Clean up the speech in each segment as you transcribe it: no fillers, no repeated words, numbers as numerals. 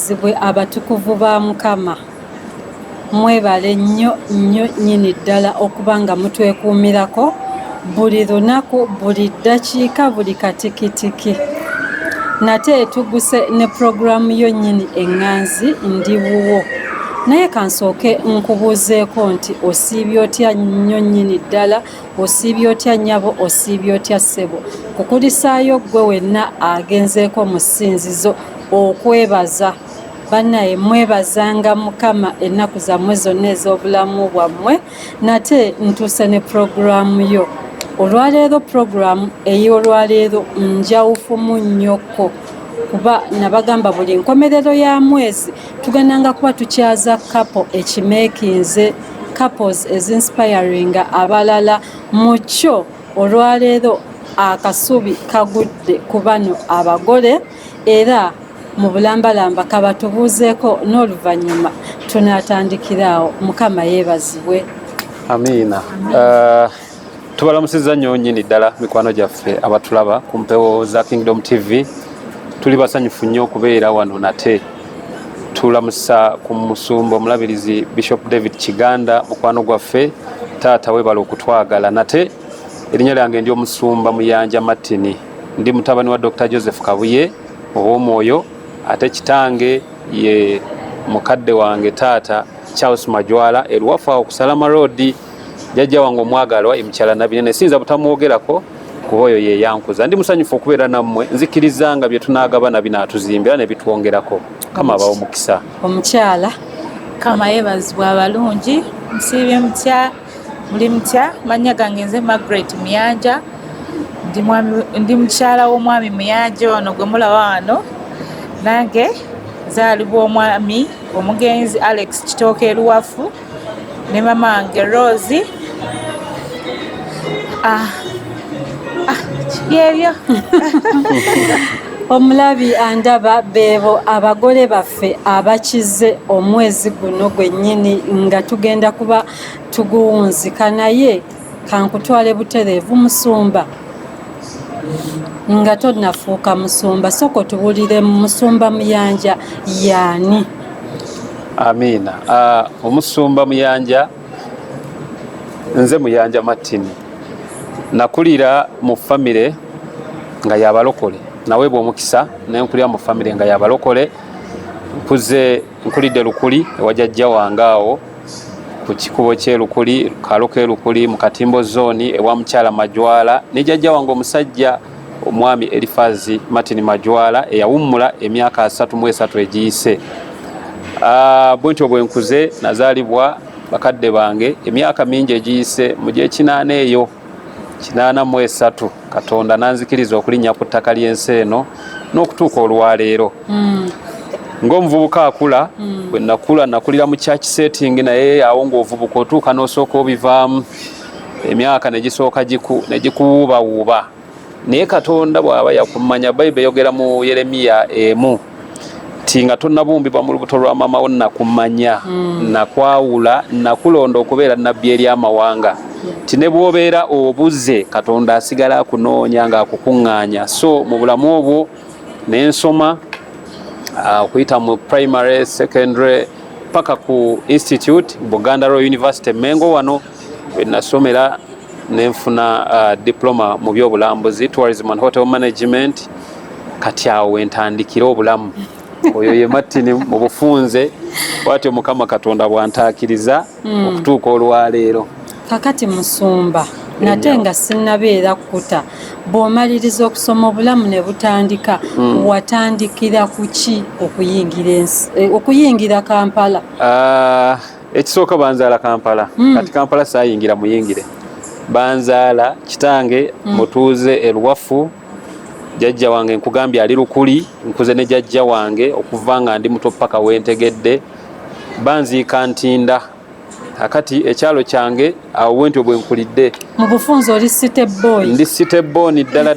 mwebazibwe abatukuvu ba Mukama. Mwebale nnyo nnyo nnyini ddala okuba nga mutwekuumirako buli lunaku, buli ddakiika, buli katikitiki. Nate tuguse ne puroguramu yo nnyini eŋŋanzi ndi wuwo. Naye kansooke nkubuuzeeko nti osiibye otya nnyo nnyini ddala, osiibye otya nnyabo, osiibye otya ssebo? Kukulisaayo ggwe wenna agenzeeko mu ssinzizo okwebaza. Bannaye mwebazanga Mukama ennaku zammwe zonna ez'obulamu bwammwe. Nate ntuuse ne puroguramu yo. Olwaleero puroguramu ey'olwaleero njawufumu nnyoko. Kuba nabagamba buli nkomerero ya mwezi tugenda kuba tukyaza couple ekimeekinze, couples ezinspiring abalala mu kyo. Olwaleero akasubi kagudde ku bano abagole era mu bulambalamba kabatubuuzeeko n'oluvannyuma tunaatandikiraawo. Mukama yeebazibwe. Amiina. Tubalamusizza nnyo nnyini ddala mikwano gyaffe abatulaba ku mpewo za Kingdom TV. Tuli basanyufu nnyo okubeera wano nate. Tulamusa ku musumba omulabirizi Bishop David Kiganda mukwano gwaffe. Taata weebala okutwagala. Nate erinnya lyange ndi omusumba Muyanja Martin. Ndi mutabani wa Dr. Joseph Kabuye ow'omwoyo, ate kitange ye mukadde wange taata Charles Majwala eruwafu awo ku Salama Road. Jjajja wange omwagalwa emukyala Nabinene sinza butamwogerako kuba oyo ye yankuza. Ndi musanyufu okubeera nammwe, nzikiriza nga bye tunaagabana binaatuzimbira ne bitwongerako. Kama abawo mukisa. Omukyala Kama yeebazibwa abalungi, musiibye mutya, muli mutya? Mannya gange nze Margaret Muyanja, ndi mukyala w'omwami Muyanja ono gwe mulaba wano. Nange zaalibwa omwami omugenzi Alex Kitooke Eruwafu ne mama wange Rose. Byebyo. Omulabi andaba beebo abagole baffe abakize omwezi guno gwennyini nga tugenda kuba tuguwunzika. Naye kankutwale butereevu musumba nga tonnafuuka musumba, soko tubulire musumba Muyanja yaani? Amiina. Omusumba Muyanja nze Muyanja Martin. Nakulira mu famire nga yabalokole. Naweebwa omukisa nenkulira mu famire nga yabalokole. Nkulidde Lukuli ewa jjajja wange awo ku kikubo ky'Elukuli, kalo k'Elukuli mu Katimbo zone ewa mukyala Majwala ne jjajja wange omusajja omwami Elifazi Martin Majwala eyawummula emyaka 33 egiyise. Bwentyo bwenkuze nazaalibwa bakadde bange emyaka mingi egiyise mu gy'ekinaana eyo 83 Katonda nanzikiriza okulinnya ku ttaka ly'ensi eno n'okutuuka olwaleero. Ng'omuvubuka akula bwe nakulira mu church setting, naye awo ng'ovubuka otuuka n'osooka obivaamu emyaka ne gisooka negikuwuubawuuba. Naye Katonda bw'aba yakumanya, Bayibuli eyogera mu Yeremiya 1 ti nga tonnabumbibwa mu lubuto lwa mama wo nakumanya, nakwawula, nakulonda okubeera nnabbi eri amawanga. Ti ne bw'obeera obuze Katonda asigala akunoonya ng'akukuŋŋaanya. So mu bulamu obwo ne nsoma okuyita mu primary, secondary paka ku institute Buganda Royal University Mengo wano we nasomera nenfuna diploma mu byobulambuzi, tourism and hotel management. Kati awo wentandikira obulamu. Oyo ye Martin mu bufunze, bwatyo Mukama Katonda bwantaakiriza okutuuka olwaleero. Kakati musumba nate nga sinnabeera kuta, bw'omaliriza okusoma obulamu ne butandika, watandikira ku ki okuyingira Kampala? Ekisooka banzaala Kampala. Kati Kampala saayingira muyingire. Banzaala kitange mutuuze Eruwafu. Jjajja wange nkugambye ali Lukuli, nkuze ne jjajja wange okuva nga ndi muto paka wentegedde. Banziika Ntinda. Akati ekyalo kyange awo bwentyo bwe nkulidde. Mu bufunzo oli city boy? Ndi city boy ddala.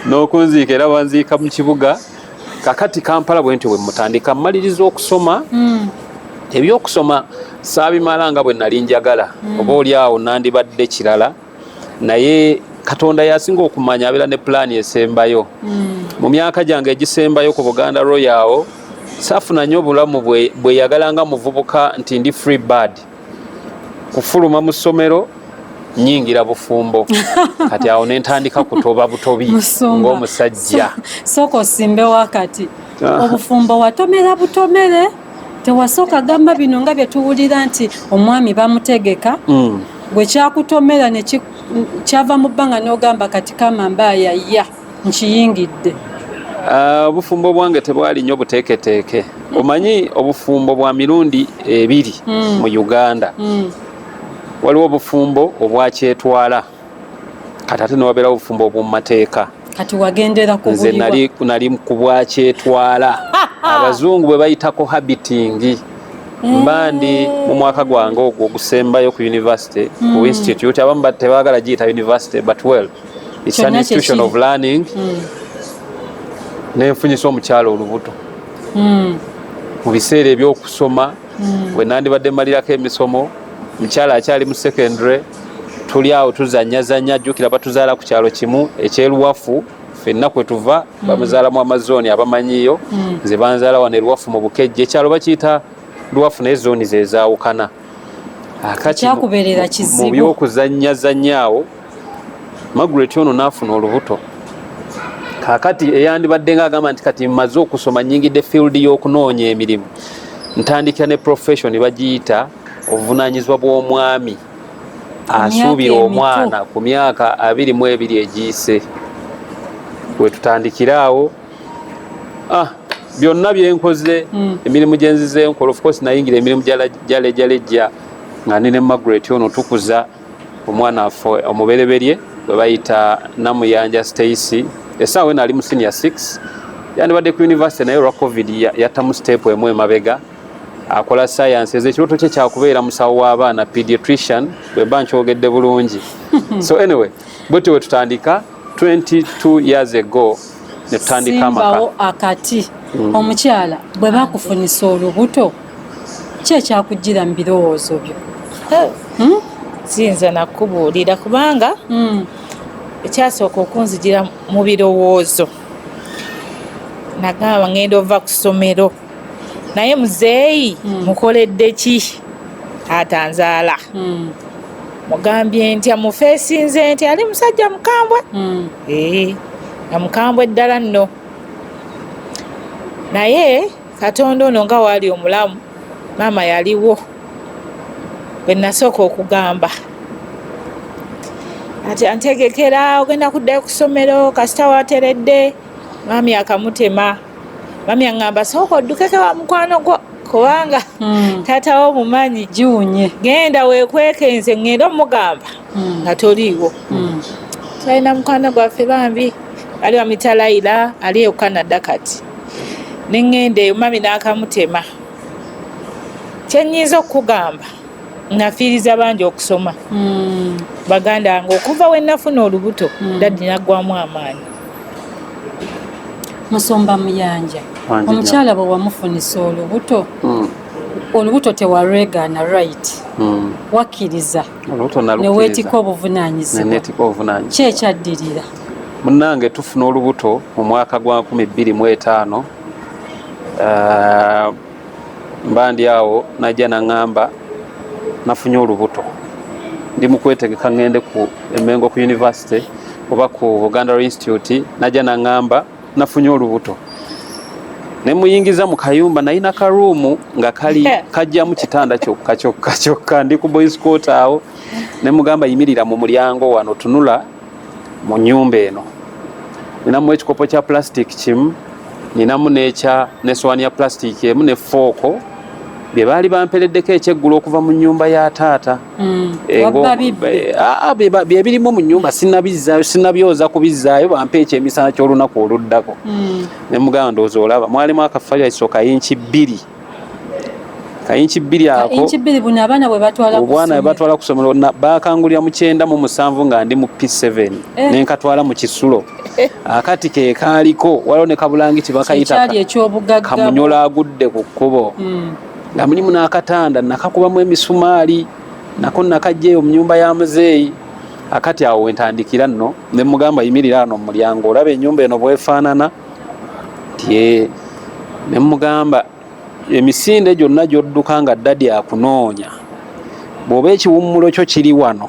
N'okunziika era banziika mu kibuga. Kakati Kampala bwentyo bwe mutandika mmaliriza okusoma. Ebyokusoma saabimala nga bwe nali njagala. Oba oli awo nandibadde kirala. Naye Katonda yasinga okumanya abeera ne pulaani esembayo. Mu myaka gyange egisembayo ku Buganda Royal saafuna nnyo obulamu bwe yagalanga muvubuka nti ndi free bird. Kufuluma mu ssomero nyingira bufumbo. Kati awo ne ntandika kutoba butobi ng'omusajja. Soko simbe wakati. Obufumbo watomera butomere. Tewasooka gamba bino nga bye tuwulira nti omwami bamutegeka. Bwe kyakutomera ne kyava mu bbanga n'ogamba kati kama mbaaya ya nkiyingidde. Obufumbo bwange tebwali nnyo buteeketeeke. Omanyi obufumbo bwa mirundi ebiri mu Uganda. Waliwo obufumbo obwakyetwala. Kati ate newabeera obufumbo obw'omumateeka. Kati wagendera ku buliwa. Nze nali ku bwakyetwala. Abazungu bwe bayitako habiting. Mbandi mu mwaka gwange ogwo ogusembayo ku university, ku institute, abamu tebaagala giyita university, but well, it's an institution of learning. Nenfunyisa omukyalo olubuto. Mu biseera ebyokusoma, we nandibadde mmalirako emisomo, mukyala akyali mu secondary, tuli awo tuzanyazanya, jjukira batuzaala ku kyalo kimu ekyeruwafu, ffenna kwe tuva, bamuzaalamu amazooni abamanyiyo, nze banzaala wano eruwafu mu Bukejje, ekyalo bakiyita Luwafu naye zooni ze zaawukana. Kyakubeerera kizibu. Mu byokuzanyazanyaawo, Margaret ono n'afuna olubuto. Kaakati eyandibadde ng'agamba nti kati mmaze okusoma nnyingidde field y'okunoonya emirimu. Ntandikira ne profession bagiyita obuvunaanyizibwa bw'omwami asuubira omwana ku myaka 22 egiyise. We tutandikira awo. Byonna byenkoze emirimu gye nzize nkola, of course nayingira emirimu gyalejjalejja nga ndi ne Margaret ono tukuza omwana waffe omubereberye bwe bayita Namuyanja Stacy. Essaawa eno ali mu senior 6, yandibadde ku university naye olwa covid yattamu step emu emabega, akola sciences. Ekirooto kye kyakubeera musawo w'abaana, pediatrician, bweba nkyogedde bulungi. So anyway, bwetyo we tutandika 22 years ago ne tutandika amaka. Simbawo akati. Omukyala bwe bakufunisa olubuto ki ekyakujjira mu birowoozo byo? Siyinza nakubuulira kubanga ekyasooka okunzijira mu birowoozo, nagamba ngenda ova ku ssomero naye muzeeyi mukoledde ki atanzaala? Mugambye ntya mufeesinze nti ali musajja mukambwe? Na mukambwe ddala nno. Naye Katonda ono nga waali omulamu, maama yaliwo bwe nasooka okugamba ati antegekera ogenda kuddayo ku ssomero kasita wateredde. Maami akamutema. Maami aŋŋamba sooka oddukeko wa mukwano gwo kubanga taata wo mumanyi, giwunye, genda weekwekenze ŋŋenda omugamba nga toliiwo. Talina mukwano gwaffe bambi ali wa Mitalayira, ali e Canada kati. Neŋŋenda eyo mami n'akamutema. Kye nnyinza okukugamba, nafiiriza bangi okusoma. Baganda nga okuva we nafuna olubuto daddi naggwamu amaanyi. Musomba Muyanja, omukyala bwe wamufunisa olubuto tewalwegaana right? Wakkiriza ne weetika obuvunaanyizibwa. Ki ekyaddirira? Munnange tufuna olubuto mu mwaka gwa 2005. Mbandi awo najja naŋŋamba nafunye olubuto, ndi mu kwetegeka ŋŋende ku Mengo ku university oba ku Buganda Royal Institute. Najja naŋŋamba nafunye olubuto, ne muyingiza mu kayumba, nayina karuumu nga kajjamu kitanda kyokka ndi ku boys court awo. Ne mugamba yimirira mu mulyango wano, tunula mu nnyumba eno. Ninamu ekikopo kya plastic kimu, ninamu n'essowaani ya plastic emu ne fooko bye baali bampeleddeko ekyeggulo okuva mu nnyumba ya taata. Bye birimu mu nnyumba sinnabyoza kubizzaayo, bampe ekyemisana ky'olunaku oluddako. Ne mugamba ndowooza olaba mwalimu akafaliso kayinki 2. Kayinki 2 ako obwana bwe batwala ku ssomero baakangulira mu 97 nga ndi mu P7 ne nkatwala mu Kisulo. Akati ke kaaliko waliwo ne kabulangiti bakayita kamunyola agudde ku kkubo, nga mulimu n'akatanda nakakubamu emisumaali, nako nakajjaeyo mu nnyumba ya muzeeyi. akati awo wentandikira nno ne mugamba yimirira ano mu mulyango olaba ennyumba eno bwefaanana tie ne mugamba emisinde gyonna gyodduka nga ddadi akunoonya bw'oba ekiwummulo kyo kiri wano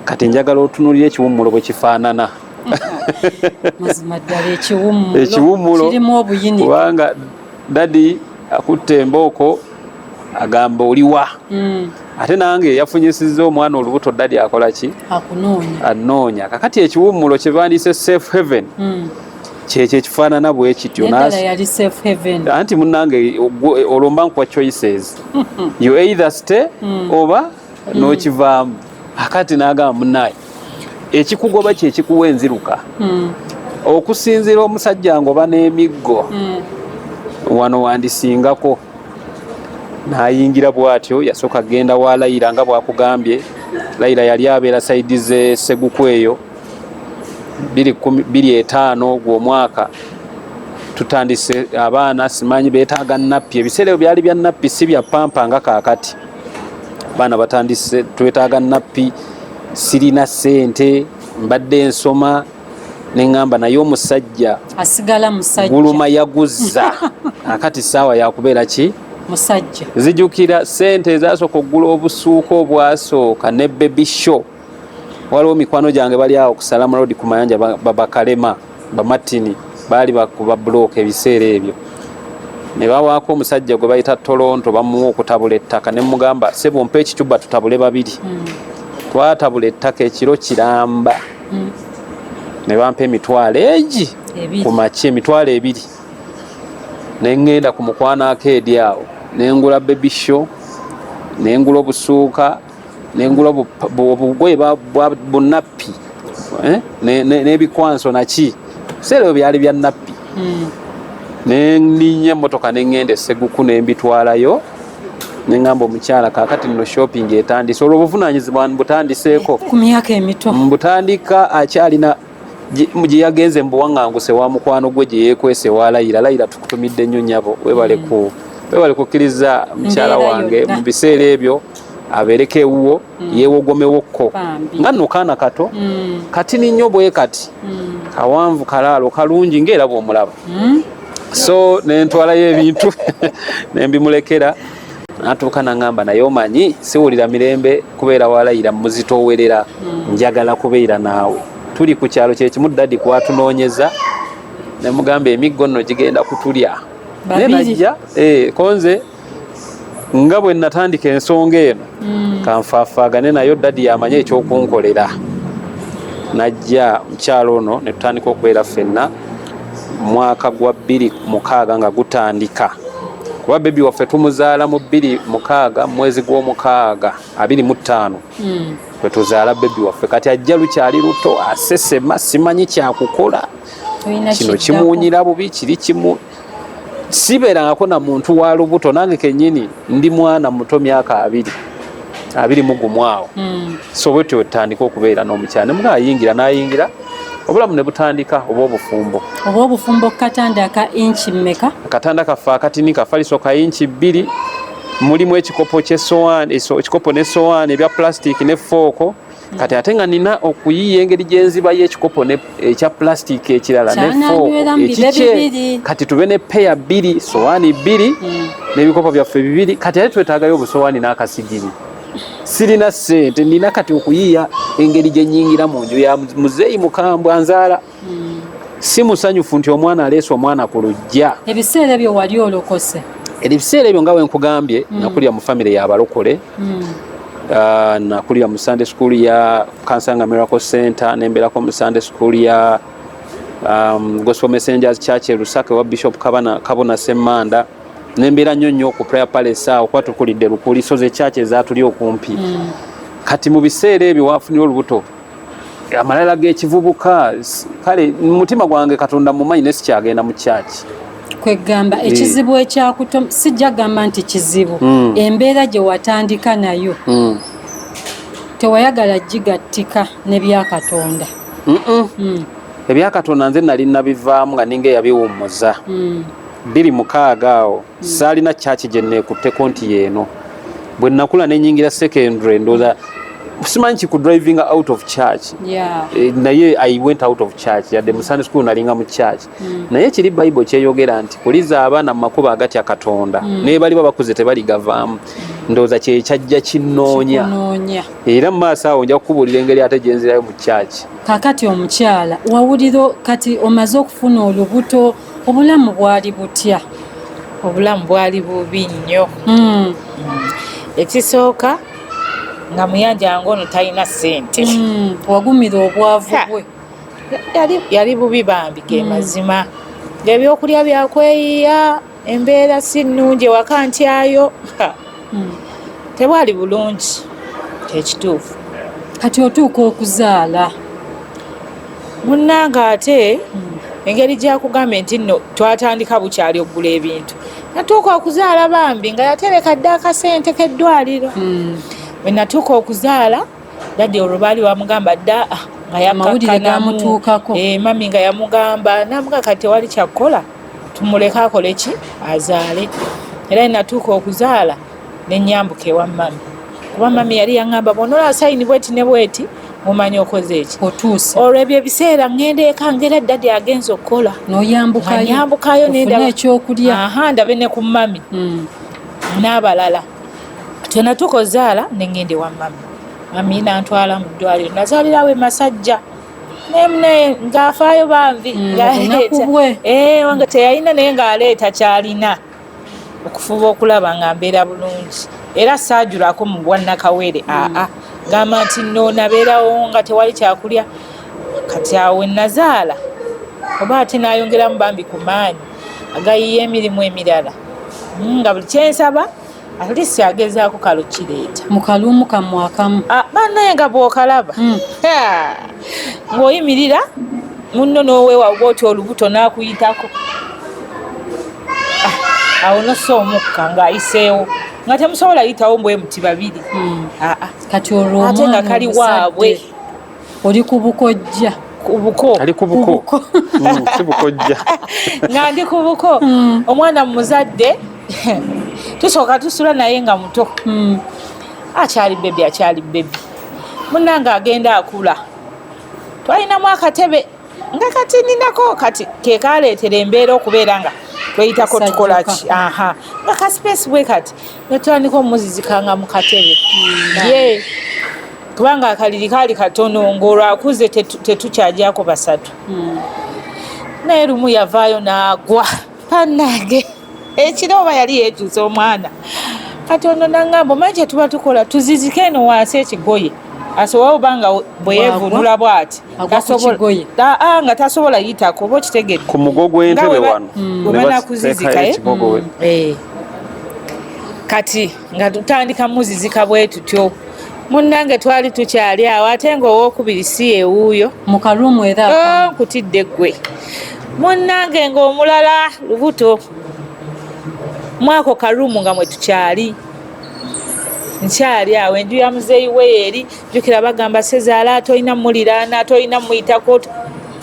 kati njagala otunulira ekiwummulo bwe kifaanana mazima ddala ekiwummulo kirimu obuyini kubanga ddadi akutte embooko agamba oliwa ate nange yafunyisizza omwana olubuto ddadi akola ki anoonya kakati ekiwummulo kye bandise safe haven kyekyo ekifaanana bwe kityo anti munnange olwo nkuwa choices you either stay oba n'okivaamu akati n'agamba munnaye ekikugoba kyekikuwa enziruka okusinziira omusajja ngoba n'emiggo wano wandisingako n'ayingira bw'atyo yasooka genda wa Layira nga bw'akugambye Layira yali abeera saidi ze Seguku eyo 2005 gw'omwaka tutandise abaana simanyi beetaaga nappi ebiseera ebyo byali bya nappi si bya pampa nga kaakati abaana batandise twetaaga nappi sirina ssente mbadde nsoma neŋŋamba naye omusajja asigala musajja guluma yaguzza akati saawa yakubeera ki musajja zijjukira ssente ezasooka okugula obusuuka obwasooka ne baby show waliwo mikwano gyange bali awo kusala road ku Mayanja babakalema bamatini baali bakuba block ebiseera ebyo ne bawaako omusajja gwe bayita Toronto bamuwa okutabula ettaka ne mugamba sebo mpe ekicuba tutabule babiri twatabula ettaka ekiro kiramba ne bampa emitwalo egi ku makye emitwalo 2 ne ŋŋenda ku mukwano akeedi awo ne ngula baby show ne ngula obusuuka ne ngula obugoye bunappi n'ebikwanso naki biseera ebyo byali bya nappi ne nninnya emmotoka ne ŋŋenda e Seguku ne mbitwalayo ne ŋŋamba omukyala kaakati nno shopping etandise olwo obuvunaanyizibwa mbutandiseeko ku myaka emito mbutandika akyalina gye yagenze mbuwaŋŋanguse wa mukwano gwe gye yeekwese wa Layira tukutumidde nnyo nnyabo webale kukkiriza mukyala wange mu biseera ebyo abeereko ewuwo yeewogomewokko nga nno kaana kato katini nnyo bwe kati kawanvu kalaalo kalungi ng'era bw'omulaba so nentwalayo ebintu nembimulekera natuuka naŋŋamba naye omanyi siwulira mirembe kubeera wa Layira muzitoowerera njagala kubeera naawe tuli ku kyalo kyekimu ddadi kwatunoonyeza ne mugamba emiggo nno gigenda kutulya naye najja konze nga bwe natandika ensonga eno kanfaafaagane nayo ddadi yamanye ekyokunkolera najja mukyalo ono ne tutandika okubeera ffenna mwaka gwa 2006 nga gutandika kuba bebi waffe tumuzaala mu 2006 mwezi gw'omukaaga 25 kwe tuzaala bebi waffe kati ajja lukyali luto asesema simanyi kyakukola kino kimuwunyira bubi kiri kimu sibeerangako na muntu wa lubuto nange kennyini ndi mwana muto myaka 20 awo so bwetyo wetutandika okubeera n'omukyala ne mugayingira n'ayingira obulamu ne butandika oba obufumbo katanda ka inchi mmeka katanda kaffe akatini kafaliso ka inchi 2 mulimu ekikopo ky'essowaani ekikopo n'essowaani ebya plastic ne fooko kati ate nga nina okuyiiya engeri gyenziba y'ekikopo ekya plastic ekirala ne fooko ekikye kati tube ne peya 2 sowaani 2 n'ebikopo byaffe 2 kati ate twetaagayo obusowaani n'akasigiri sirina ssente nina kati okuyiiya engeri gye nnyingira mu nju ya muzeeyi mukambwe anzaala si musanyufu nti omwana aleese omwana ku lujja ebiseera ebyo wali olokose ebiseera ebyo nga we nkugambye nakulira mu famire y'abalokole nakulira mu Sunday school ya Kansanga Miracle Center nembeerako mu Sunday school ya Gospel Messengers Church e Lusaka wa Bishop Kabona Semmanda nembeera nnyo ku prayer palace awo kuba tukulidde Lukuliso ze church ezatuli okumpi kati mu biseera ebyo wafunira olubuto amalala g'ekivubuka kale mutima gwange Katonda mumanyi nesikyagenda mu church kwegamba ekizibu ekyakuto sijja gamba nti kizibu embeera gye watandika nayo tewayagala gigattika ne byakatonda ebyakatonda nze nali nabivaamu nga ninga eyabiwummuza 2006 awo saalina church gye neekutteko nti yeeno bwe nakula nenyingira secondary ndooza simanyi ku driving out of church naye I went out of church yadde mu Sunday school nalinga mu church naye kiri Bible kyeyogera nti kuliza abaana mu makubo agatya Katonda naye bali bakuze tebaligavaamu ndowooza kye kyajja kinnoonya era mu maaso awo nja kukubuulira engeri ate gyenzirayo mu church. Kakati omukyala wawulira kati omaze okufuna olubuto obulamu bwali butya? Obulamu bwali bubi nnyo. Ekisooka nga muyanja ngono talina ssente. Wagumira obwavu bwe? Yali bubi bambi ge mazima. Ebyokulya byakweyiya, embeera si nnungi ewaka ntyayo. Tebwali bulungi ekituufu. Kati otuuka okuzaala munnanga ate engeri gyakugambye nti nno twatandika bukyali okugula ebintu natuuka okuzaala bambi nga yatereka dda akasente k'eddwaliro. Bwe natuuka okuzaala daddi olwo baali bamugamba dda nga yakkakkanamu mami nga yamugamba namuga kati tewali kyakkola tumuleke akole ki azaale. Era natuuka okuzaala ne nnyambuka ewa mami kuba mami yali yaŋŋamba bw'onoola sayini bweti ne bweti mumanyi okoze eki otuuse. Olwo ebyo ebiseera ŋŋenda eka ngera daddi agenza okukola noyambukayo ekyokulya ndabe ne ku mami n'abalala. Tenatuuka ozaala ne ŋŋenda ewa mami. Mami nantwala mu ddwaliro nazaalirawo e Masajja naye ng'afaayo bambi nga teyalina naye ng'aleeta kyalina okufuba okulaba nga mbeera bulungi era saajulako mu bwannakawere gamba nti nno nabeerawo nga tewali kyakulya. Kati awo nazaala oba ate n'ayongeramu bambi ku maanyi agayiya emirimu emirala nga buli kyensaba atleast agezaako kalukireeta mu kalumu kammwe akamu. Bannaye nga bw'okalaba ng'oyimirira munno n'oweewa oba oti olubuto n'akuyitako awo nossa omukka ng'ayiseewo nga temusobola yitawo mbwe muti babiri. Kati olwo ate nga kali waabwe oli ku bukojja ali ku buko si bukojja nga ndi ku buko omwana muzadde tusooka tusula naye nga muto akyali bebi munnanga agenda akula twalinamu akatebe nga kati ninako kati kekaleetera embeera okubeera nga tweyitako tukolaki nga kaspace bwe kati netutandika omuzizikanga mu katebe kubanga akaliri kaali katono ng'olwakuze tetukyajako basatu. Naye lumu yavaayo n'agwa pannage ekiro oba yali yeekyusa omwana kati ono naŋŋamba omanyi kye tuba tukola tuzizike eno wansi ekigoye asobola obanga bwe yeevunula bw'ati nga tasobola yitako oba okitegedde ku mugo gw'entebe wano webanakuzizika kati nga tutandika muzizika bwe tutyo. Munnange twali tukyali awo ate ng'owookubiri si ewuuyo mu kalumu era nkutidde ggwe munnange ng'omulala lubuto mwako kalumu nga mwe tukyali nkyali awo enju ya muzeeyi we eri jjukira bagamba sezaala tolina muliraana tolina muyitako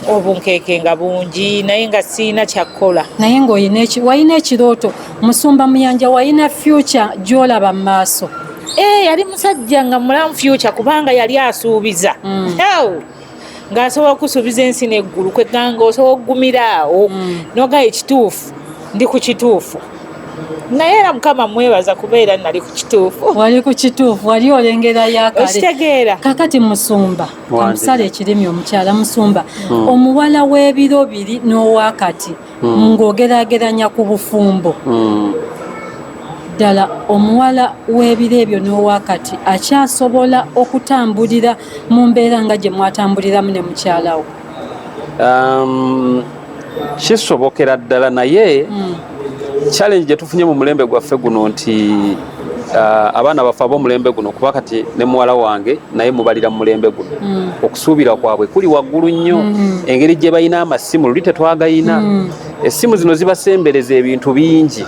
obunkeeke nga bungi naye nga siina kyakkola. Naye ng'walina ekirooto Musumba Muyanja walina future gy'olaba mu maaso. Yali musajja nga mulamu future kubanga yali asuubiza ng'asobola okusuubiza ensi n'eggulu kweganga osobola okugumira awo nogaye ekituufu ndi ku kituufu naye era Mukama mwebaza kubeera nali ku kituufu. Wali ku kituufu wali olengera yakale okitegeera. Kakati Musumba kamusala ekirimi omukyala Musumba omuwala w'ebiro biri n'owakati ng'ogeraageranya ku bufumbo ddala omuwala w'ebiro ebyo n'owakati akyasobola okutambulira mu mbeera nga gye mwatambuliramu ne mukyalawo? Kisobokera ddala naye challenge gye tufunye mu mulembe gwaffe guno nti abaana baffe ab'omulembe guno kuba kati ne muwala wange naye mubalira mu mulembe guno okusuubira kwabwe kuli waggulu nnyo engeri gye balina amasimu luli tetwagayina essimu zino zibasembereza ebintu bingi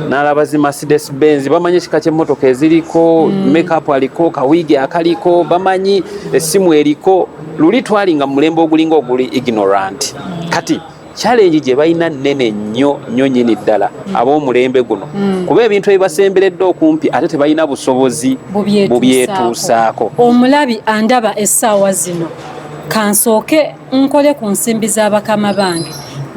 n'alaba zi Mercedes Benz bamanyi ekika ky'emmotoka eziriko makeup aliko kawiigi akaliko bamanyi essimu eriko luli twalinga mu mulembe ogulinga oguli ignorant kati challenge gye balina nnene nnyo nyini ddala ab'omulembe guno kuba ebintu ebibasemberedde okumpi ate tebalina busobozi bubyetuusaako. Omulabi andaba essaawa zino kansooke nkole ku nsimbi z'abakama bange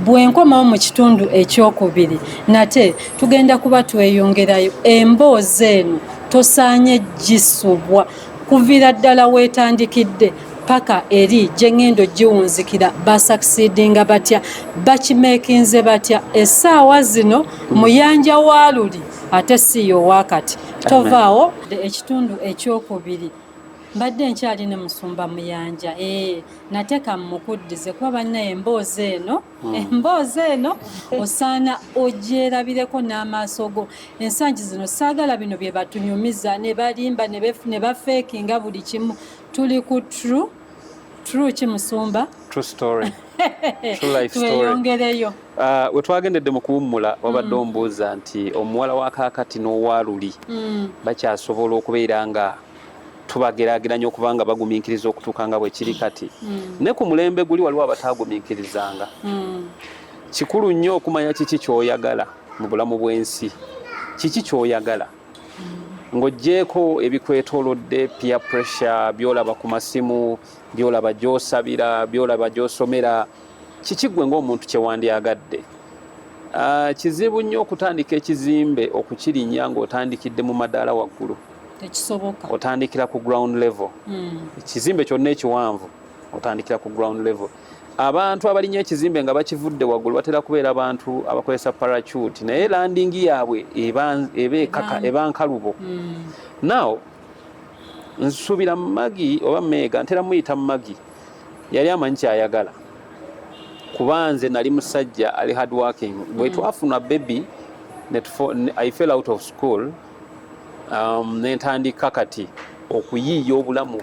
bwe nkomawo mu kitundu ekyokubiri nate tugenda kuba tweyongerayo. Emboozi eno tosaanye gisubwa kuviira ddala weetandikidde paka eri gye ngendo giwunzikira basakisidinga batya bakimeekinze batya. Essaawa zino muyanja wa luli ate si yo wakati tovaawo. Ekitundu ekyokubiri mbadde nkyali ne musumba muyanja nateeka mukuddize kuba bannaye emboozi eno osaana ogyerabireko n'amaaso go. Ensangi zino saagala bino bye batunyumiza ne balimba ne bafeekinga buli kimu. Tuli ku true kimusumba true story true life story. Tweyongereyo we twagendedde mu kuwummula wabadde ombuuza nti omuwala wa kaakati n'owaaluli bakyasobola okubeera nga tubageraageranya okuba nga bagumiikiriza okutuuka nga bwe kiri kati. Ne ku mulembe guli waliwo abataagumiikirizanga. Kikulu nnyo okumanya kiki ky'oyagala mu bulamu bw'ensi, kiki ky'oyagala ng'oggyeko ebikwetoolodde, peer pressure, byolaba ku masimu, byolaba gy'osabira, byolaba gy'osomera, kiki ggwe ng'omuntu kye wandyagadde. Kizibu nnyo okutandika ekizimbe okukirinnya ng'otandikidde mu madaala waggulu. Tekisoboka. Otandikira ku ground level. Ekizimbe kyonna ekiwanvu otandikira ku ground level. Abantu abalinya ekizimbe nga bakivudde waggulu batera kubeera abantu abakozesa parachute naye landing yaabwe eba nkalubo. Now nsuubira Magi oba Mega ntera muyita Magi yali amanyi kyayagala kuba nze nali musajja ali hard working. Bwe twafuna baby I fell out of school. Nentandika kati okuyiiya obulamu.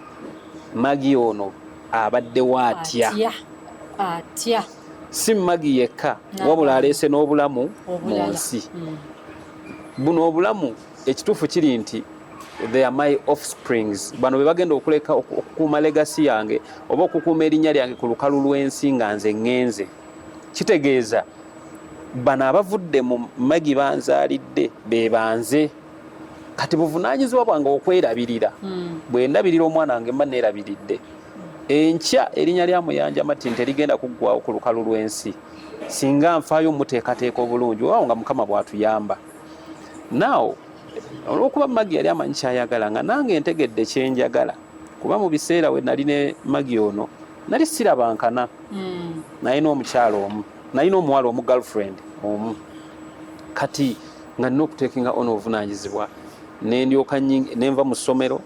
Magi ono abadde watya si Magi yekka wabula aleese n'obulamu mu nsi. Buno obulamu ekituufu kiri nti they are my offsprings. Bano be bagenda okuleka okukuuma legasi yange oba okukuuma erinnya lyange ku lukalu lw'ensi nga nze ŋŋenze. Kitegeeza bano abavudde mu Magi banzaalidde be banze. Kati buvunaanyizibwa bwange okwerabirira. Bwe ndabirira omwana wange mba neerabiridde. Enkya erinnya lya Muyanja Martin terigenda kuggwawo ku lukalu lw'ensi singa nfaayo muteekateeka obulungi waawo nga Mukama bw'atuyamba. Now olw'okuba Magi yali amanyi kyayagala nga nange ntegedde kyenjagala kuba mu biseera we nali ne Magi ono nali sirabankana. Nalina omukyalo omu, nalina omuwala omu girlfriend omu. Kati nga nina okuteekinga ono obuvunaanyizibwa nendyoka nenva mu ssomero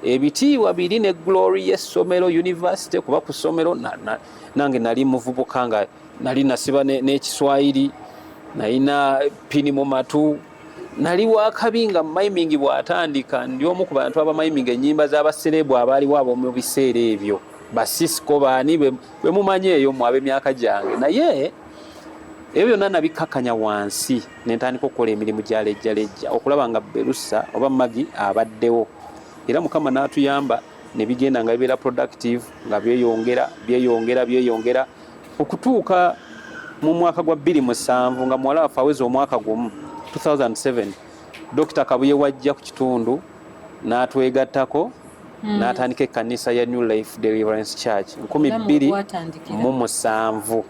ebitiibwa biri ne glory y'essomero university kuba ku ssomero nange nali muvubuka nga nali nasiba n'Ekiswahili nalina pini mu matu nali wakabi nga maimingi bw'atandika ndi omu ku bantu abamaimingi ennyimba z'abaserebu abaaliwo mu biseera ebyo basisiko baani bwe mumanyi eyo mu ab'emyaka gyange naye ebyo byonna nabikkakkanya wansi nentandika okukola emirimu gyalejjalejja okulaba nga Berusa oba Magi abaddewo era Mukama n'atuyamba ne bigenda nga bibeera productive nga byeyongera okutuuka mu mwaka gwa 2007 nga muwala waffe aweza omwaka gumu 2007 Dr. Kabuye wajja ku kitundu n'atwegattako n'atandika ekkanisa ya New Life Deliverance Church 2007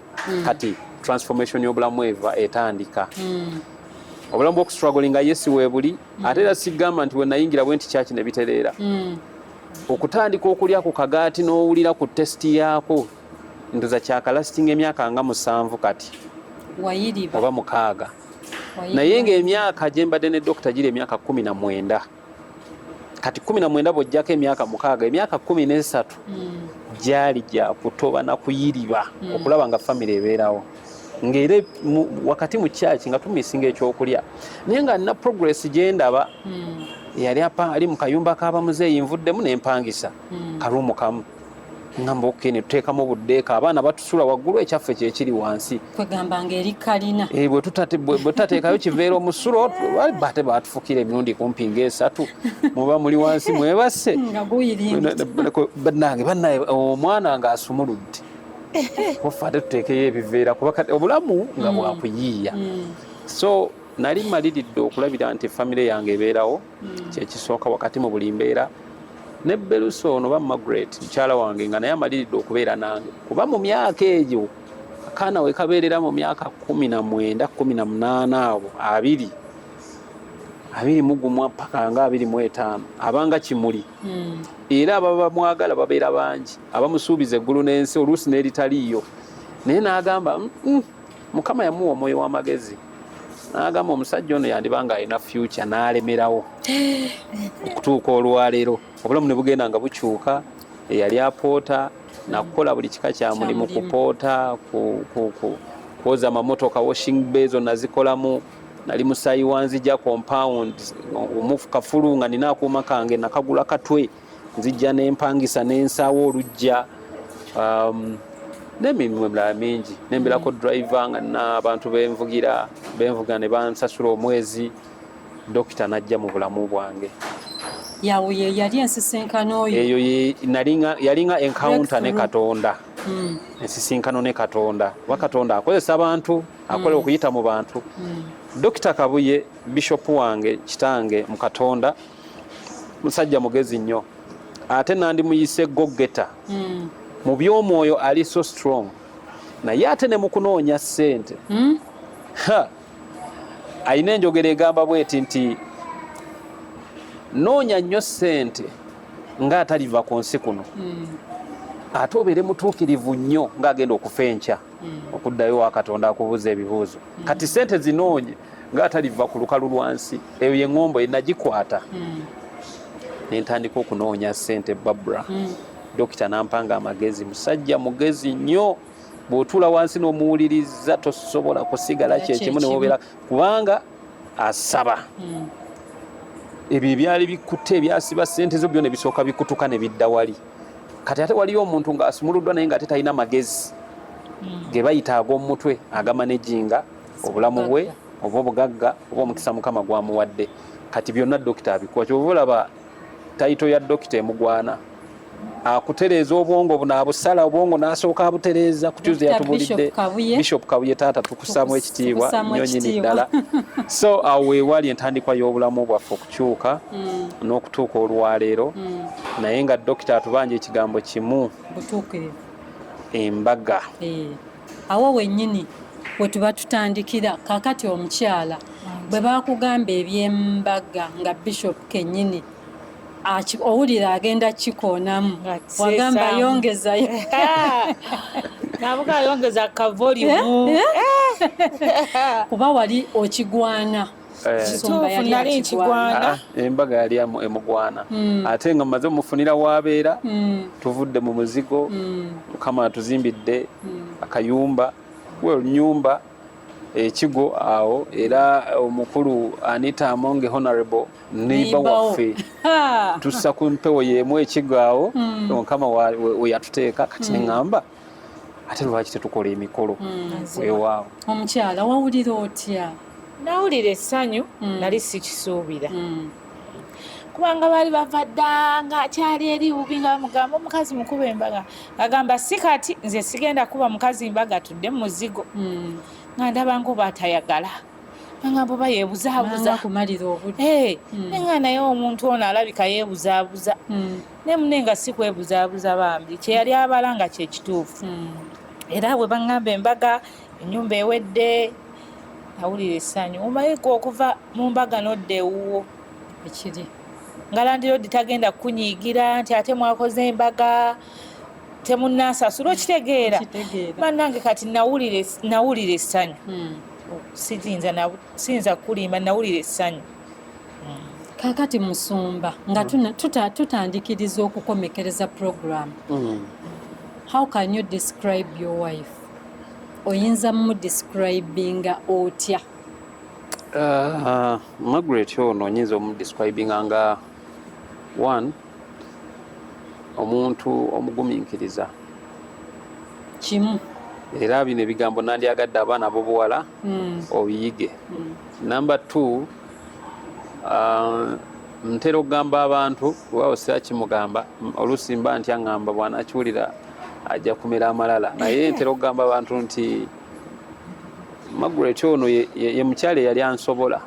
kati transformation y'obulamu eva etandika. Obulamu bw'okustruggling nga Yesu weebuli ate era sigamba nti we nayingira bwe nti church ne bitereera. Okutandika okulya ku kagaati n'owulira ku testi yaako ndoza kyakalasting emyaka nga 7 kati wayiriba oba 6 naye ng'emyaka gye mbadde ne Dr. gira emyaka 19 kati 19 bw'ojjako emyaka 6 emyaka 13 gyali gya kutoba na kuyiriba okulaba nga family ebeerawo ng'era wakati mu church nga tumisinga ekyokulya naye nga nina progress gye ndaba yali ali mu kayumba k'abamuzeeyi nvuddemu n'empangisa kaluumu kamu ngamba okay ne tuteekamu obuddeeka abaana batusula waggulu ekyaffe kyekiri wansi kwegamba ng'eri kalina bwe tutateekayo kiveera omusulo bate baatufukira emirundi kumpi ng'esatu muba muli wansi mwebase nga guyiringi bannaye omwana ng'asumuludde kufa tuteekeyo ebiveera kuba obulamu nga bwakuyiiya. So nali maliridde okulabira nti famire yange ebeerawo, kyekisooka wakati mu buli mbeera. Ne Beluso ono ba Margaret mukyala wange nga naye amaliridde okubeera nange kuba mu myaka egyo akaana we kabeerera mu myaka 19 18 abo 20 mpaka nga 25 abanga kimuli. Era ababa mwagala babeera bangi, abamusuubiza eggulu n'ensi oluusi n'eritaliiyo. Naye n'agamba Mukama yamuwa omwoyo w'amagezi, n'agamba omusajja ono yandibanga alina future, n'alemerawo okutuuka olwaleero obulamu ne bugenda nga bukyuka. Eyali apoota nakukola buli kika kya mulimu, kupoota, kwoza amamotoka, washing bay zonna zikolamu. Nali musayi wanzija compound omufukafulu nga nina akuuma kange nakagula katwe, nzijja n'empangisa n'ensaawo olujja, n'emirimu emirala mingi. Nembeerako driver nga nina abantu benvuga ne bansasula omwezi. Dokita najja mu bulamu bwange. Yawe yali ensisinkano oyo. Eyo yalinga encounter ne Katonda. Ensisinkano ne Katonda. Katonda akozesa abantu, akola okuyita mu bantu. Dokita Kabuye, Bishop wange, kitange mu Katonda, musajja mugezi nnyo. Ate nandi muyise go-getter. Mu by'omwoyo ali so strong. Naye ate ne mu kunoonya ssente. Ayina enjogera egamba bweti nti noonya nnyo ssente ng'ataliva ku nsi kuno. Ate obeere mutuukirivu nnyo ng'agenda okufa enkya, okuddayo wa Katonda akubuuza ebibuuzo. Kati ssente zinoonye ng'ataliva ku lukalu lwansi, eyo ye ŋŋombo enagikwata. Ne ntandika okunoonya ssente Barbara. Dokita nampanga amagezi, musajja mugezi nnyo. Bw'otuula wansi n'omuwuliriza tosobola kusigala kyekimu ne wobeera kubanga asaba. Ebyo ebyali bikutte ebyasiba ssente zo byonna bisooka bikutuka ne bidda wali. Kati ate waliyo omuntu ng'asumuluddwa naye ng'ate talina magezi ge bayita ag'omutwe agamanaginga obulamu bwe oba obugagga oba omukisa Mukama gwamuwadde. Kati byonna dokita abikuwa. Kyova olaba tayito ya dokita emugwana. Akutereeza obwongo bunaabusala obwongo n'asooka abutereeza ku Tuesday yatubulidde. Bishop Kabuye taata tukusaamu ekitiibwa nnyo nnyini ddala. So awo weewali entandikwa y'obulamu bwaffe okukyuka n'okutuuka olwaleero. Naye nga dokita atubanja ekigambo kimu, butuukirivu, embaga. Awo wennyini we tuba tutandikira. Kaakati omukyala bwe baakugamba eby'embaga nga Bishop kennyini owulira agenda kikoonamu, wagamba yongezayo. Nabuka yongeza ka volume. Kuba wali okigwana. Nali nkigwana. Embaga yali emugwana. Ate nga mumaze omufunira w'abeera, tuvudde mu muzigo, Mukama atuzimbidde akayumba, nyumba ekigo awo, era omukulu Anita Amonge Honorable neighbor waffe tussa ku mpewo y'emu ekigo awo. Mukama we yatuteeka. Kati neŋŋamba ate lwaki tetukola emikolo weewaawo. Omukyala wawulira otya? Nawulira essanyu, nali sikisuubira. Kubanga baali bava dda nga akyali eri bubi nga bamugamba omukazi mukuba embaga. Agamba si kati nze sigenda kuba mukazi mbaga, tudde mu muzigo. Nga ndaba ngoba atayagala. Ngamba oba yeebuzaabuza. Nenga naye omuntu ono alabika yeebuzaabuza. Ne munne nga si kwebuzaabuza bambi. Kye yali abala nga kye kituufu. Era bwe baŋŋamba embaga, ennyumba ewedde, nawulira essanyu. Omanyi okuva mu mbaga n'odda ewuwo ekiri. Nga landiroodi tagenda kunyiigira nti ate mwakoze embaga temunnasasula, okitegeera. Bannange kati nawulira essanyu. Siyinza kulimba, nawulira essanyu. Kaakati Musumba nga tutandikiriza okukomekereza program. How can you describe your wife? Oyinza mudescribinga otya? Margaret ono nyinza omudescribinga nga one, omuntu omugumiikiriza kimu. Era bino ebigambo nandyagadde abaana b'obuwala obiyige. Number two, ntera okugamba abantu lwawo sira kimugamba oluusi mba ntya ngamba bw'anakiwulira ajja kumera amalala naye ntera okugamba abantu nti Margaret ono ye mukyala eyali ansobola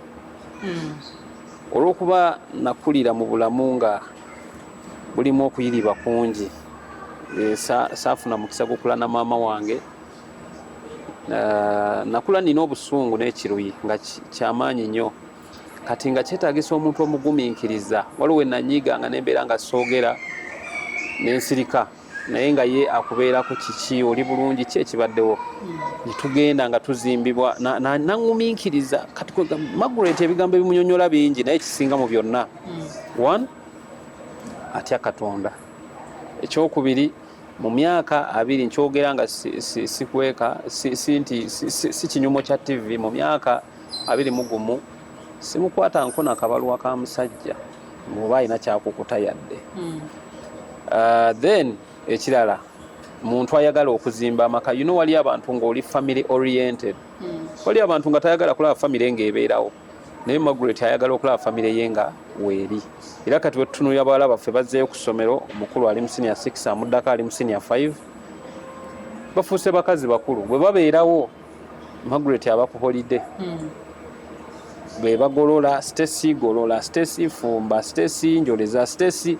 olw'okuba nakulira mu bulamu nga bulimu okuyirirwa kungi saafuna mukisa gukula na maama wange nakula nina obusungu n'ekiruyi nga kyamaanyi nnyo kati nga kyetaagisa omuntu omugumiikiriza waliwo enanyiiga nga nembeera nga soogera n'ensirika naye nga ye akubeerako kiki oli bulungi ki ekibaddewo netugenda nga tuzimbibwa naŋŋumiikiriza kati Margaret ebigambo ebimunyonyola bingi naye kisinga mu byonna one atya Katonda ekyokubiri mu myaka 2 nkyogera nga sikweka si kinyumo kya TV mu myaka 21 simukwata nkona kabalwa ka musajja muba alina kyakukuta yadde then ekirala muntu ayagala okuzimba amaka wali abantu ng'oli family oriented wali abantu nga tayagala kulaba family ng'ebeerawo naye Margaret ayagala okulaba family ye nga weeri era kati wetutunulira abawala baffe bazzeeyo ku ssomero omukulu ali mu senior 6 amuddako ali mu senior 5 bafuuse bakazi bakulu bwe babeerawo Margaret aba ku holiday be bagolola Stacy Fumba Stacy Njoleza Stacy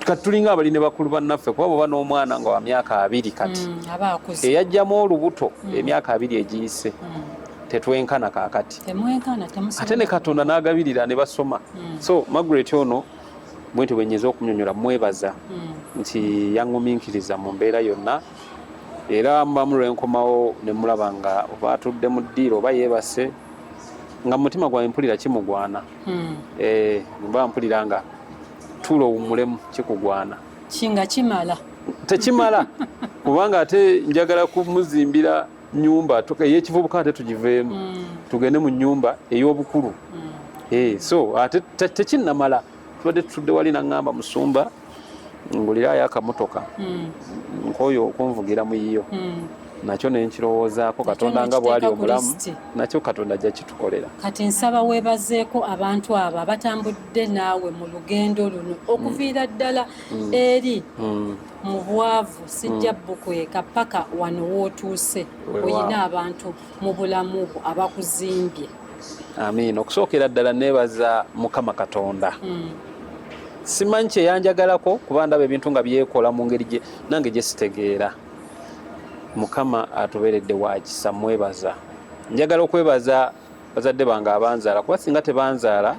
kati tulinga abali ne bakulu bannaffe kuba bwe bano omwana nga wa myaka 2 kati eyajjamu olubuto emyaka 2 egiyise tetwenkana kaakati ate ne Katonda n'agabirira ne basoma so Margaret ono bwenti bwenyeza okumnyonyola mwebaza nti yaŋŋumiikiriza mu mbeera yonna era mbamu lwenkomawo ne mulaba nga oba atudde mu ddiiro oba yeebase nga mutima gwange mpulira kimugwana mba mpulira nga tulo wumulemu kikugwana kinga kimala tekimala kubanga ate njagala kumuzimbira nyumba yekivubuka ate tugiveemu tugende mu nyumba ey'obukulu so ate tekinnamala tubadde tutudde wali naŋŋamba Musumba ngulirayo akamotoka nk'oyo okunvugira mu yiyo nakyo nenkirowoozaako Katonda nga bwali omulamu nakyo Katonda ajja kitukolera kati nsaba weebazeeko abantu abo abatambudde naawe mu lugendo luno okuviira ddala eri mu bwavu sijja bukweka paka wano wootuuse oyina abantu mu bulamu bwo abakuzimbye amiina okusookera ddala neebaza Mukama Katonda simanyi kyeyanjagalako kuba ndaba ebintu nga byekola mu ngeri nange gye sitegeera Mukama atubeeredde wakisa mwebaza njagala okwebaza bazadde bange abanzaala kuba singa tebanzaala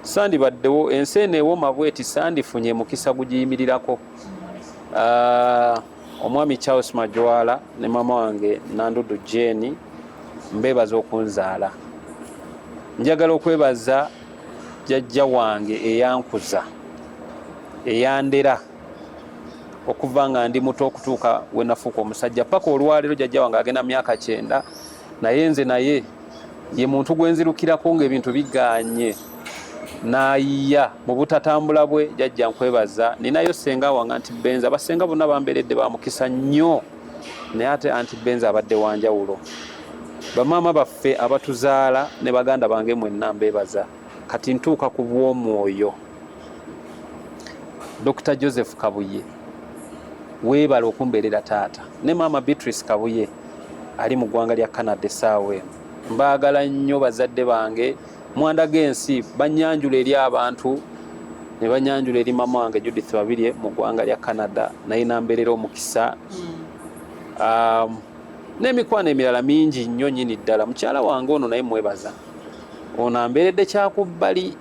sandibaddewo ensi eno ewoma bweti sandifunye mukisa gugiyimirirako omwami Charles Majwala ne mama wange Nandudu Jane mbebaza okunzaala njagala okwebaza jjajja wange eyankuza eyandera okuva nga ndi muto okutuuka we nafuuka omusajja paka olwaleero jjajja wange agenda myaka 9 naye nze naye ye muntu gwenzirukirako ng'ebintu biganye nayiya mu butatambula bwe jjajja nkwebaza ninayo senga wange Anti Benza abasenga bonna bambeeredde bamukisa nnyo naye ate Anti Benza abadde wanjawulo bamaama baffe abatuzaala ne baganda bange mwenna mbeebaza kati ntuuka ku bw'omwoyo Dr. Joseph Kabuye weebala okumbeerera taata ne maama Beatrice Kabuye ali mu ggwanga lya Canada essaawa mbaagala nnyo bazadde bange mwandaga ensi banyanjula eri abantu ne banyanjula eri mama wange Judith Babirye mu ggwanga lya Canada naye nambeerera omukisa n'emikwano emirala mingi nnyo nnyini ddala mukyala wange ono naye mwebaza ono ambeeredde kyakubbali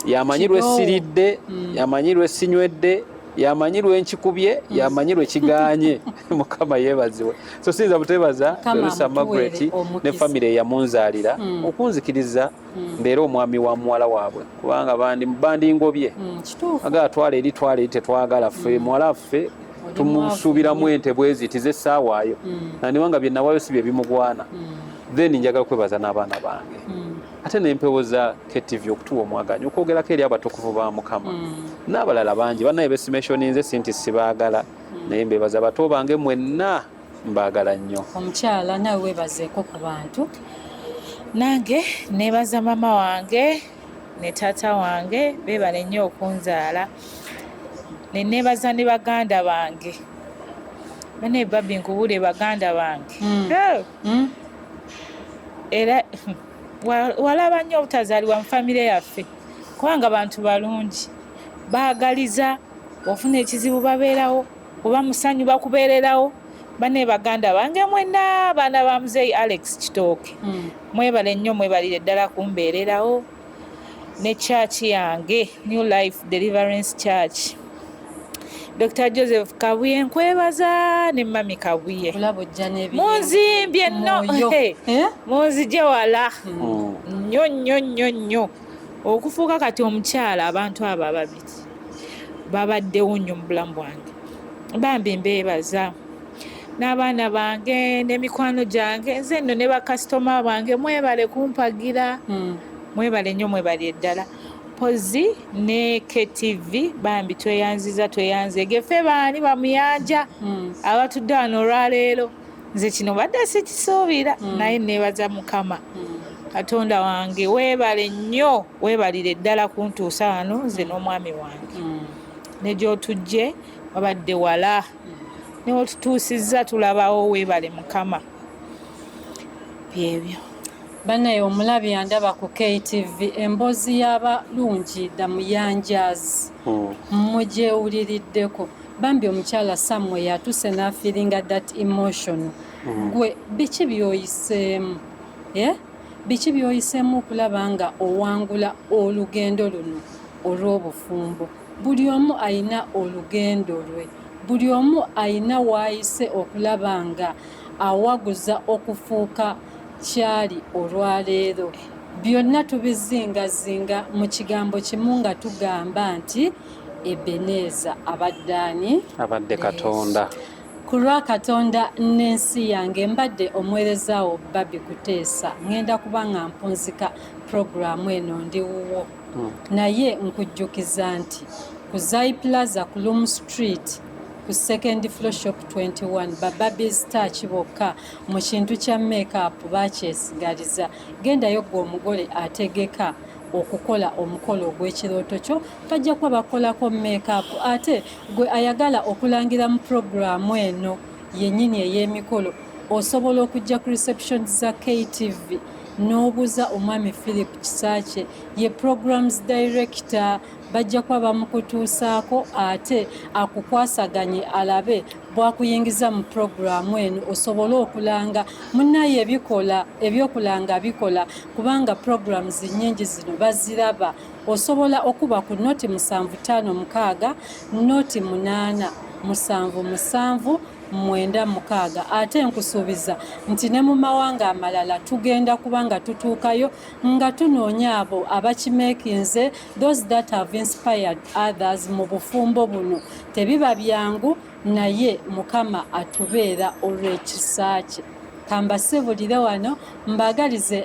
yamanyirwa esiridde yamanyirwa esinywedde yamanyirwa enkikubye yamanyirwa ekiganye Mukama yeebazibwe so sinza butebaza Luisa Margaret ne famire eyamunzaalira okunzikiriza mbeera omwami wa muwala waabwe kubanga bandingobye agala twala eri tetwagala ffe muwala ffe tumusuubiramu ente bwezitize essaawayo nandiwanga bye nawaayo si bye bimugwana then njagala kwebaza n'abaana bange ate n'empewo za KTV okutuwa omwaganyi okwogerako eri abatukuvu ba Mukama n'abalala bangi bannaye besimationi nze sinti sibaagala naye mbebaza bato bange mwenna mbaagala nnyo omukyala nawe weebazeeko ku bantu nange neebaza mama wange ne taata wange beebale nnyo okunzaala neneebaza ne baganda bange bane babbi nkubule baganda bange era walaba nnyo obutazaalibwa mu famire yaffe kubanga bantu balungi baagaliza ofuna ekizibu babeerawo oba musanyu bakubeererawo bane baganda bange mwenna abaana ba muzeeyi Alex Kitooke mwebale nnyo mwebalire ddala kumbeererawo ne chachi yange New Life Deliverance Church Dr. Joseph Kabuye nkwebaza ne mami Kabuye munzimbye nno munzije wala nnyo okufuuka kati omukyala abantu abo ababiri babaddewo nnyo mu bulamu bwange bambi mbeebaza n'abaana bange n'emikwano gyange nze nno ne bakasitoma bange mwebale kumpagira mwebale nnyo mwebale eddala pozi ne KTV bambi tweyanze geffe baani bamuyanja abatudde wano olwaleero nze kino badde sikisuubira naye neebaza Mukama Katonda wange weebale nnyo weebalire ddala kuntuusa wano nze n'omwami wange ne gy'otujje wabadde wala ne wetutuusizza tulabawo weebale Mukama byebyo banaye omulabi yandaba ku KTV emboozi y'abalungi damuyanjazi mugyewuliriddeko bambi omukyala Samuel yatuse n'afiringa that emotion gwe biki byoyiseemu biki byoyiseemu okulaba nga owangula olugendo luno olw'obufumbo buli omu ayina olugendo lwe buli omu ayina waayise okulaba nga awaguza okufuuka kyali olwaleero byonna tubizingazinga mu kigambo kimu nga tugamba nti Ebeneza abadde Katonda ku lwa Katonda n'ensi yange mbadde omuweerezaawo Babi Kuteesa ngenda kuba nga mpunzika puroguramu eno ndi wuwo naye nkujjukiza nti ku Zai Plaza ku Loom Street ku second floor shop 21 Bababi's Touch bokka mu kintu kya makeup bakyesigaliza gendayo gwe omugole ategeka okukola omukolo ogw'ekirooto kyo bajja kuba bakolako makeup ate gwe ayagala okulangira mu puroguramu eno yennyini ey'emikolo osobola okujja ku reception za KTV n'obuuza omwami Philip Kisakye ye programs director bajja kuba bamukutuusaako ate akukwasaganye alabe bwakuyingiza mu puroguramu eno osobole okulanga munnaye ebyokulanga bikola kubanga programs nnyingi zino baziraba osobola okuba ku noti 756 noti 877 996 ate nkusuubiza nti ne mu mawanga amalala tugenda kubanga tutuukayo nga tunoonya abo abakimeekinze those that have inspired others mu bufumbo buno tebiba byangu naye Mukama atubeera olw'ekisa kye kambasibulire wano mbagalize